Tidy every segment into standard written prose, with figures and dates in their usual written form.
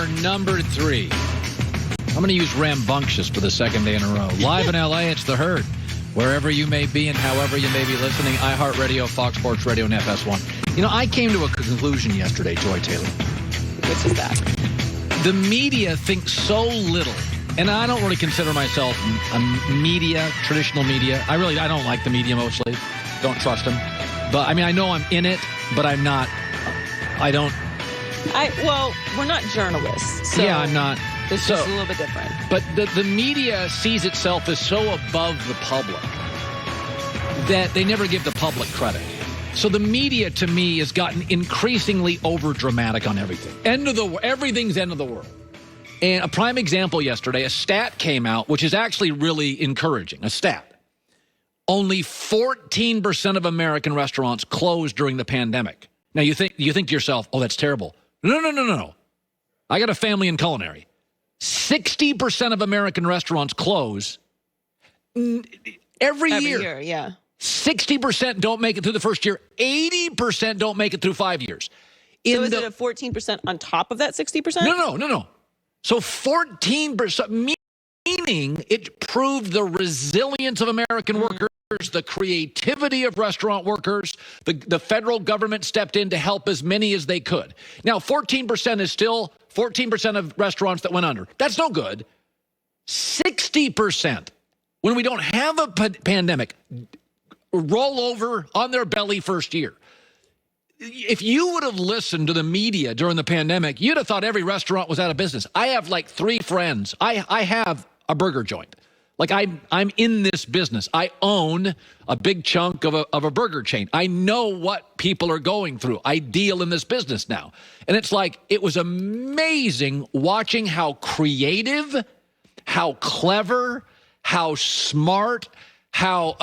hour number 3. I'm going to use rambunctious for the second day in a row. Live in L.A., it's The Herd. Wherever you may be and however you may be listening, iHeartRadio, Fox Sports Radio, and FS1. You know, I came to a conclusion yesterday, Joy Taylor. Which is that? The media thinks so little, and I don't really consider myself a media, traditional media. I don't like the media mostly. Don't trust them. But, I mean, I know I'm in it, but I'm not. Well, we're not journalists. So yeah, I'm not. It's just a little bit different. But the media sees itself as so above the public that they never give the public credit. So the media, to me, has gotten increasingly over-dramatic on everything. Everything's end of the world. And a prime example yesterday, a stat came out, which is actually really encouraging, a stat. Only 14% of American restaurants closed during the pandemic. Now, you think to yourself, oh, that's terrible. No. I got a family in culinary. 60% of American restaurants close every year. Yeah. 60% don't make it through the first year. 80% don't make it through 5 years. So is it a 14% on top of that 60%? No. So 14%, meaning it proved the resilience of American workers, the creativity of restaurant workers. The federal government stepped in to help as many as they could. Now, 14% is still 14% of restaurants that went under. That's no good. 60%, when we don't have a pandemic, roll over on their belly first year. If you would have listened to the media during the pandemic, you'd have thought every restaurant was out of business. I have like 3 friends. I have a burger joint. Like I'm in this business. I own a big chunk of a burger chain. I know what people are going through. I deal in this business now. And it's like, it was amazing watching how creative, how clever, how smart, how,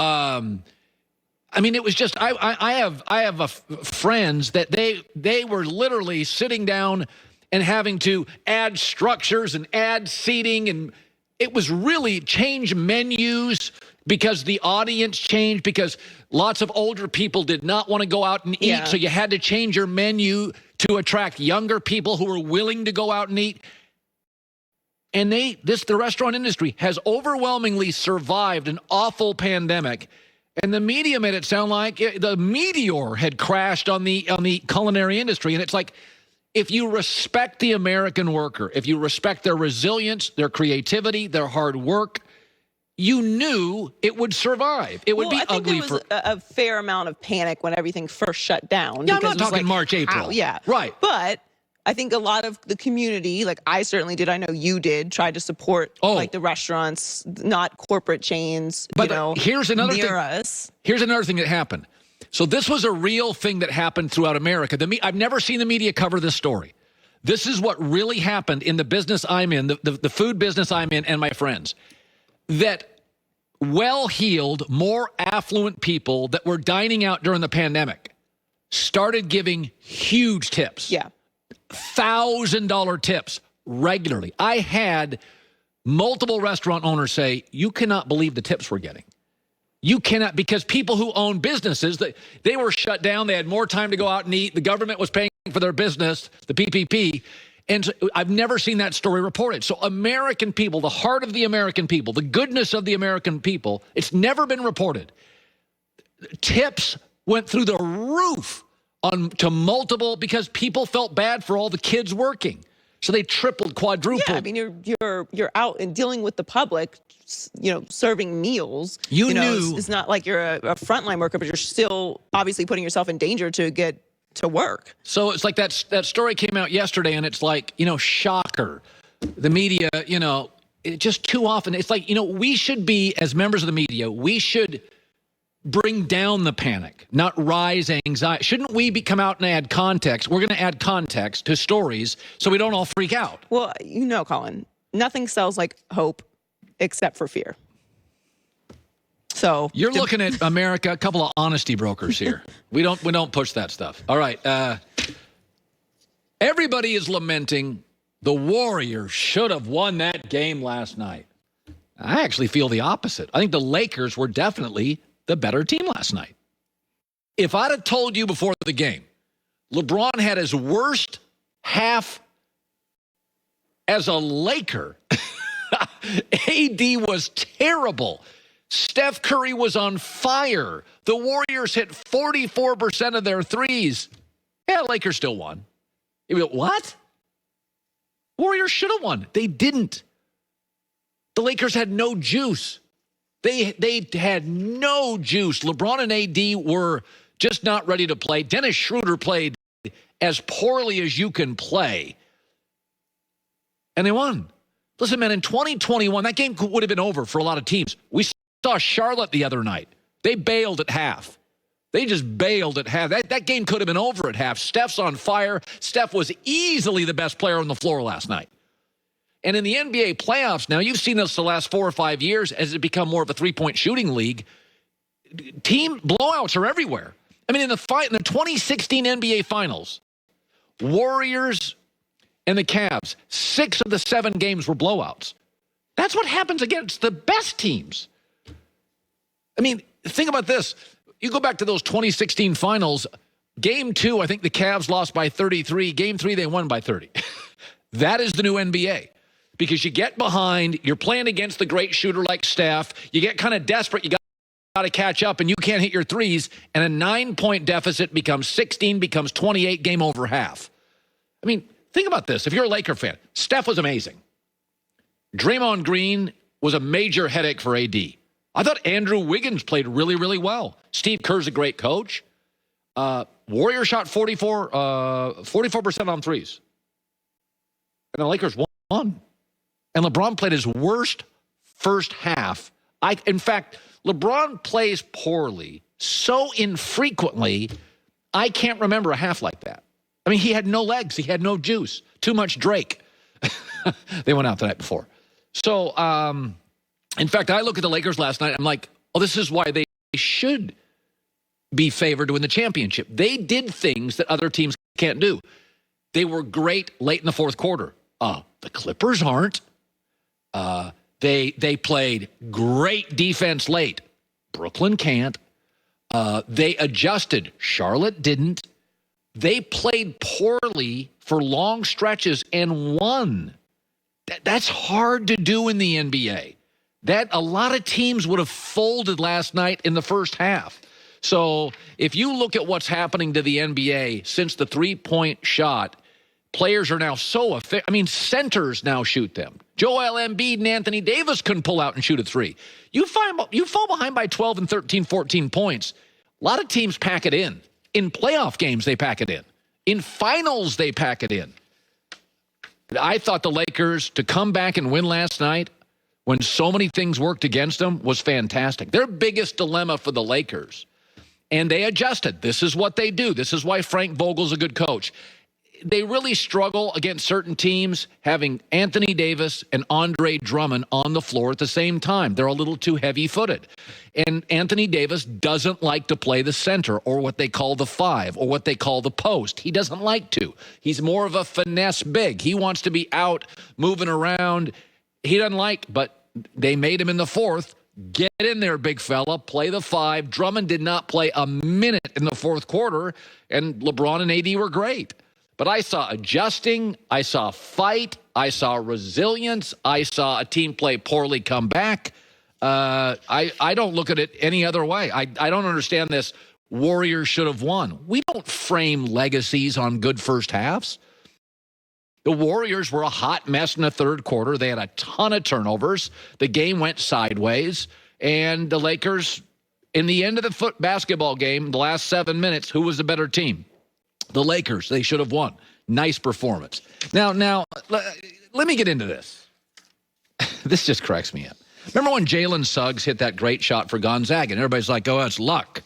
I mean, it was just, I have friends that they were literally sitting down and having to add structures and add seating, and it was really change menus because the audience changed, because lots of older people did not want to go out and eat. Yeah. So you had to change your menu to attract younger people who were willing to go out and eat. And the restaurant industry has overwhelmingly survived an awful pandemic. And the media made it sound like the meteor had crashed on the culinary industry. And it's like, if you respect the American worker, if you respect their resilience, their creativity, their hard work, you knew it would survive. It would be ugly. There was a fair amount of panic when everything first shut down. Yeah, I'm not talking March, April. Yeah. Right. But I think a lot of the community, like I certainly did, I know you did, tried to support like the restaurants, not corporate chains, but here's another near thing. us. Here's another thing that happened. So this was a real thing that happened throughout America. I've never seen the media cover this story. This is what really happened in the business I'm in, the food business I'm in, and my friends. That well-heeled, more affluent people that were dining out during the pandemic started giving huge tips. Yeah. $1,000 tips regularly. I had multiple restaurant owners say, you cannot believe the tips we're getting. You cannot, because people who own businesses, they were shut down. They had more time to go out and eat. The government was paying for their business, the PPP. And so I've never seen that story reported. So American people, the heart of the American people, the goodness of the American people, it's never been reported. Tips went through the roof to multiple, because people felt bad for all the kids working. So they tripled, quadrupled. Yeah, I mean, you're out and dealing with the public, serving meals. You knew. It's not like you're a frontline worker, but you're still obviously putting yourself in danger to get to work. So it's like that story came out yesterday, and it's like, shocker. The media, it just too often. It's like, we should be, as members of the media, we should bring down the panic, not rise anxiety. Shouldn't we come out and add context? We're going to add context to stories so we don't all freak out. Well, Colin, nothing sells like hope except for fear. So you're looking at America, a couple of honesty brokers here. We don't push that stuff. All right. Everybody is lamenting the Warriors should have won that game last night. I actually feel the opposite. I think the Lakers were definitely the better team last night. If I'd have told you before the game, LeBron had his worst half as a Laker, AD was terrible. Steph Curry was on fire. The Warriors hit 44% of their threes. Yeah, Lakers still won. You go, what? Warriors should have won. They didn't. The Lakers had no juice. They had no juice. LeBron and AD were just not ready to play. Dennis Schroeder played as poorly as you can play. And they won. Listen, man, in 2021, that game would have been over for a lot of teams. We saw Charlotte the other night. They bailed at half. They just bailed at half. That game could have been over at half. Steph's on fire. Steph was easily the best player on the floor last night. And in the NBA playoffs now, you've seen this the last 4 or 5 years as it become more of a three-point shooting league. Team blowouts are everywhere. I mean, in the 2016 NBA Finals, Warriors and the Cavs, 6 of the 7 games were blowouts. That's what happens against the best teams. I mean, think about this. You go back to those 2016 finals, game 2, I think the Cavs lost by 33. Game 3, they won by 30. That is the new NBA. Because you get behind, you're playing against the great shooter like Steph, you get kind of desperate, you got to catch up, and you can't hit your threes, and a 9-point deficit becomes 16, becomes 28, game over half. I mean, think about this. If you're a Laker fan, Steph was amazing. Draymond Green was a major headache for AD. I thought Andrew Wiggins played really, really well. Steve Kerr's a great coach. Warriors shot 44% on threes. And the Lakers won. And LeBron played his worst first half. In fact, LeBron plays poorly so infrequently, I can't remember a half like that. I mean, he had no legs. He had no juice. Too much Drake. They went out the night before. So, in fact, I look at the Lakers last night. I'm like, oh, this is why they should be favored to win the championship. They did things that other teams can't do. They were great late in the fourth quarter. The Clippers aren't. They played great defense late. Brooklyn can't. They adjusted. Charlotte didn't. They played poorly for long stretches and won. That's hard to do in the NBA. That a lot of teams would have folded last night in the first half. So if you look at what's happening to the NBA since the three-point shot, players are now so effective. I mean, centers now shoot them. Joel Embiid and Anthony Davis couldn't pull out and shoot a three. You fall behind by 12 and 13, 14 points. A lot of teams pack it in. In playoff games, they pack it in. In finals, they pack it in. I thought the Lakers to come back and win last night when so many things worked against them was fantastic. Their biggest dilemma for the Lakers, and they adjusted. This is what they do. This is why Frank Vogel's a good coach. They really struggle against certain teams having Anthony Davis and Andre Drummond on the floor at the same time. They're a little too heavy-footed. And Anthony Davis doesn't like to play the center or what they call the 5 or what they call the post. He doesn't like to. He's more of a finesse big. He wants to be out, moving around. He doesn't like, but they made him in the fourth. Get in there, big fella. Play the 5. Drummond did not play a minute in the fourth quarter, and LeBron and AD were great. But I saw adjusting, I saw fight, I saw resilience, I saw a team play poorly come back. I don't look at it any other way. I don't understand this. Warriors should have won. We don't frame legacies on good first halves. The Warriors were a hot mess in the third quarter. They had a ton of turnovers. The game went sideways. And the Lakers, in the end of the basketball game, the last 7 minutes, who was the better team? The Lakers. They should have won. Nice performance. Now, let me get into this. This just cracks me up. Remember when Jalen Suggs hit that great shot for Gonzaga, and everybody's like, oh, it's luck.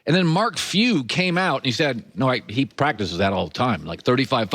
And then Mark Few came out, and he said, no, he practices that all the time, like 35